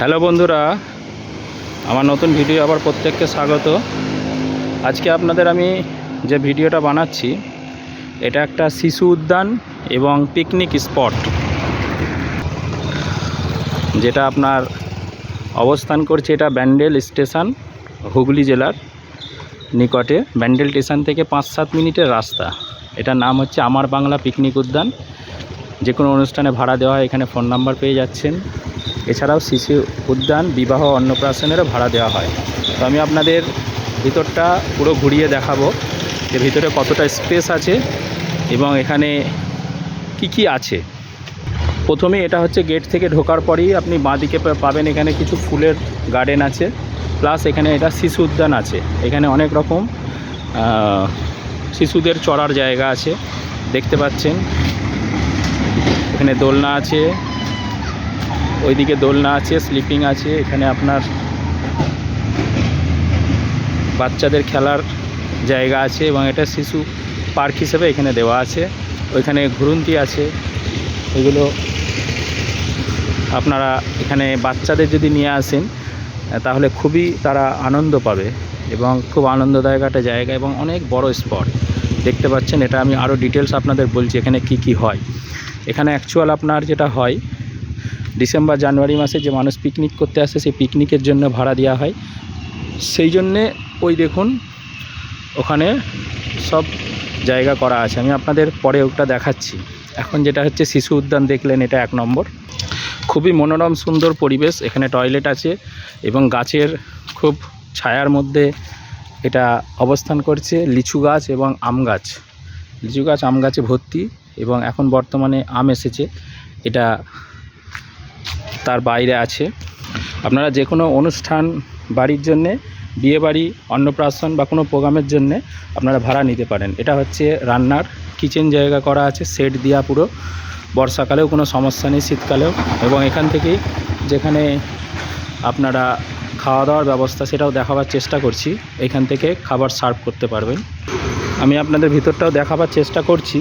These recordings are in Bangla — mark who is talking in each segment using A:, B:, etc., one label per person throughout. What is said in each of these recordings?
A: হ্যালো বন্ধুরা, আমার নতুন ভিডিও আবার প্রত্যেককে স্বাগত। আজকে আপনাদের আমি যে ভিডিওটা বানাচ্ছি এটা একটা শিশু উদ্যান এবং পিকনিক স্পট, যেটা আপনার অবস্থান করছে এটা ব্যান্ডেল স্টেশন, হুগলি জেলার নিকটে। ব্যান্ডেল স্টেশন থেকে 5-7 মিনিটের রাস্তা। এটার নাম হচ্ছে আমার বাংলা পিকনিক উদ্যান। যে কোনো অনুষ্ঠানে ভাড়া দেওয়া হয়, এখানে ফোন নাম্বার পেয়ে যাচ্ছেন। এছাড়াও শিশু উদ্যান, বিবাহ, অন্নপ্রাশনেরও ভাড়া দেওয়া হয়। তো আমি আপনাদের ভিতরটা পুরো ঘুরিয়ে দেখাবো যে ভিতরে কতটা স্পেস আছে এবং এখানে কি আছে। প্রথমে এটা হচ্ছে গেট থেকে ঢোকার পরেই আপনি বাঁদিকে পাবেন এখানে কিছু ফুলের গার্ডেন আছে, প্লাস এখানে এটা শিশু উদ্যান আছে। এখানে অনেক রকম শিশুদের চড়ার জায়গা আছে, দেখতে পাচ্ছেন। এখানে দোলনা আছে, ওইদিকে দোলনা আছে, স্লিপিং আছে। এখানে আপনার বাচ্চাদের খেলার জায়গা আছে এবং এটা শিশু পার্ক হিসেবে এখানে দেওয়া আছে। ওইখানে ঘুরন্তি আছে। এগুলো আপনারা এখানে বাচ্চাদের যদি নিয়ে আসেন তাহলে খুবই তারা আনন্দ পাবে এবং খুব আনন্দদায়ক একটা জায়গা এবং অনেক বড় স্পট দেখতে পাচ্ছেন। এটা আমি আরও ডিটেলস আপনাদের বলছি এখানে কি হয়। এখানে অ্যাকচুয়াল আপনার যেটা হয়, ডিসেম্বর জানুয়ারি মাসে যে মানুষ পিকনিক করতে আসে সেই পিকনিকের জন্য ভাড়া দেওয়া হয়। সেই জন্যে ওই দেখুন ওখানে সব জায়গা করা আছে। আমি আপনাদের পরে ওটা দেখাচ্ছি। এখন যেটা হচ্ছে শিশু উদ্যান দেখলেন, এটা 1 নম্বর। খুবই মনোরম সুন্দর পরিবেশ। এখানে টয়লেট আছে এবং গাছের খুব ছায়ার মধ্যে এটা অবস্থান করছে। লিচু গাছ এবং আম গাছ, লিচু গাছ আম গাছে ভর্তি এবং এখন বর্তমানে আম এসেছে। এটা তার বাইরে আছে। আপনারা যে কোনো অনুষ্ঠান বাড়ির জন্যে, বিয়েবাড়ি, অন্নপ্রাশন বা কোনো প্রোগ্রামের জন্যে আপনারা ভাড়া নিতে পারেন। এটা হচ্ছে রান্নার কিচেন জায়গা করা আছে, সেট দেওয়া পুরো। বর্ষাকালেও কোনো সমস্যা নেই, শীতকালেও। এবং এখান থেকেই যেখানে আপনারা খাওয়া দাওয়ার ব্যবস্থা সেটাও দেখাবার চেষ্টা করছি। এখান থেকে খাবার সার্ভ করতে পারবেন। আমি আপনাদের ভিতরটাও দেখাবার চেষ্টা করছি।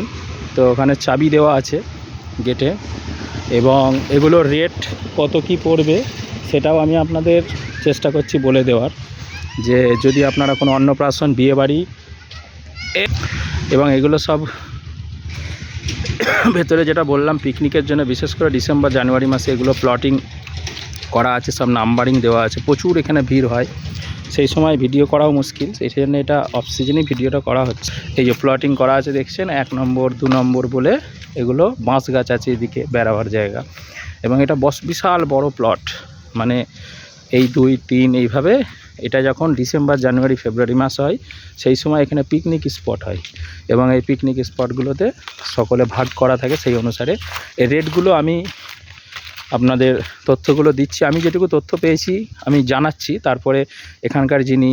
A: তো ওখানে চাবি দেওয়া আছে গেটে এবং এগুলোর রেট কত কি পড়বে সেটাও আমি আপনাদের চেষ্টা করছি বলে দেওয়ার, যে যদি আপনারা কোনো অন্নপ্রাশন, বিয়েবাড়ি এবং এগুলো সব ভেতরে যেটা বললাম পিকনিকের জন্য, বিশেষ করে ডিসেম্বর জানুয়ারি মাসে এগুলো প্লটিং করা আছে, সব নাম্বারিং দেওয়া আছে। প্রচুর এখানে ভিড় হয়, সেই সময় ভিডিও করাও মুশকিল, সেই জন্য এটা অফ সিজনেই ভিডিওটা করা হচ্ছে। এই যে প্লটিং করা আছে দেখছেন, 1 নম্বর 2 নম্বর বলে এগুলো বাঁশ গাছ আছে এদিকে বেড়াবার জায়গা। এবং এটা বিশাল বড় প্লট, মানে এই 2, 3 এইভাবে। এটা যখন ডিসেম্বর জানুয়ারি ফেব্রুয়ারি মাস হয় সেই সময় এখানে পিকনিক স্পট হয় এবং এই পিকনিক স্পটগুলোতে সকলে ভাগ করা থাকে। সেই অনুসারে এই রেটগুলো আমি আপনাদের তথ্যগুলো দিচ্ছি। আমি যেটুকু তথ্য পেয়েছি আমি জানাচ্ছি, তারপরে এখানকার যিনি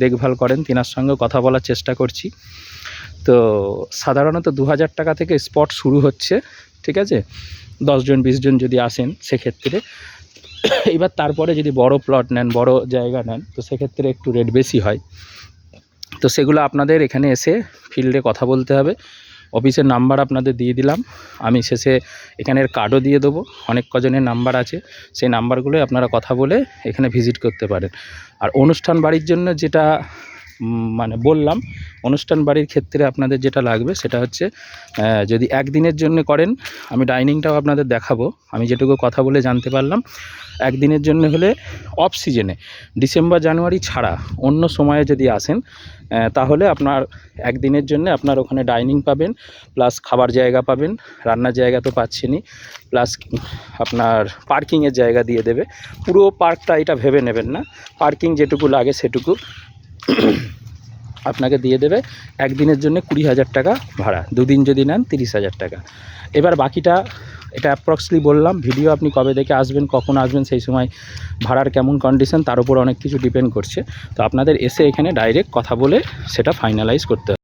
A: দেখভাল করেন তিনার সঙ্গে কথা বলার চেষ্টা করছি। তো সাধারণত 2000 টাকা থেকে স্পট শুরু হচ্ছে, ঠিক আছে? 10 জন 20 জন যদি আসেন সেক্ষেত্রে। এবার তারপরে যদি বড় প্লট নেন, বড় জায়গা নেন, তো সেক্ষেত্রে একটু রেট বেশি হয়। তো সেগুলো আপনাদের এখানে এসে ফিল্ডে কথা বলতে হবে। অফিসের নাম্বার আপনাদের দিয়ে দিলাম, আমি শেষে এখানের কার্ডও দিয়ে দেবো। অনেক কজনের নাম্বার আছে, সেই নাম্বারগুলোই আপনারা কথা বলে এখানে ভিজিট করতে পারেন। আর অনুষ্ঠান বাড়ির জন্য যেটা মানে বললাম, অনুষ্ঠান বাড়ির ক্ষেত্রে আপনাদের যেটা লাগবে সেটা হচ্ছে যদি একদিনের জন্য করেন, আমি ডাইনিংটাও আপনাদের দেখাবো। আমি যেটুকু কথা বলে জানতে পারলাম, একদিনের জন্য হলে অফ সিজনে ডিসেম্বর জানুয়ারি ছাড়া অন্য সময়ে যদি আসেন তাহলে আপনার একদিনের জন্য আপনার ওখানে ডাইনিং পাবেন, প্লাস খাবার জায়গা পাবেন। রান্নার জায়গা তো পাচ্ছেনই, প্লাস আপনার পার্কিংয়ের জায়গা দিয়ে দেবে। পুরো পার্কটা এটা ভেবে নেবেন না, পার্কিং যেটুকু লাগে সেটুকু আপনাকে দিয়ে দেবে। একদিনের জন্য 20,000 টাকা ভাড়া, 2 দিন যদি নেন 30,000 টাকা। এবার বাকিটা এটা অ্যাপ্রক্সলি বললাম। ভিডিও আপনি কবে দেখে আসবেন, কখন আসবেন, সেই সময় ভাড়ার কেমন কন্ডিশন তার উপর অনেক কিছু ডিপেন্ড করছে। তো আপনাদের এসে এখানে ডাইরেক্ট কথা বলে সেটা ফাইনালাইজ করতে হবে।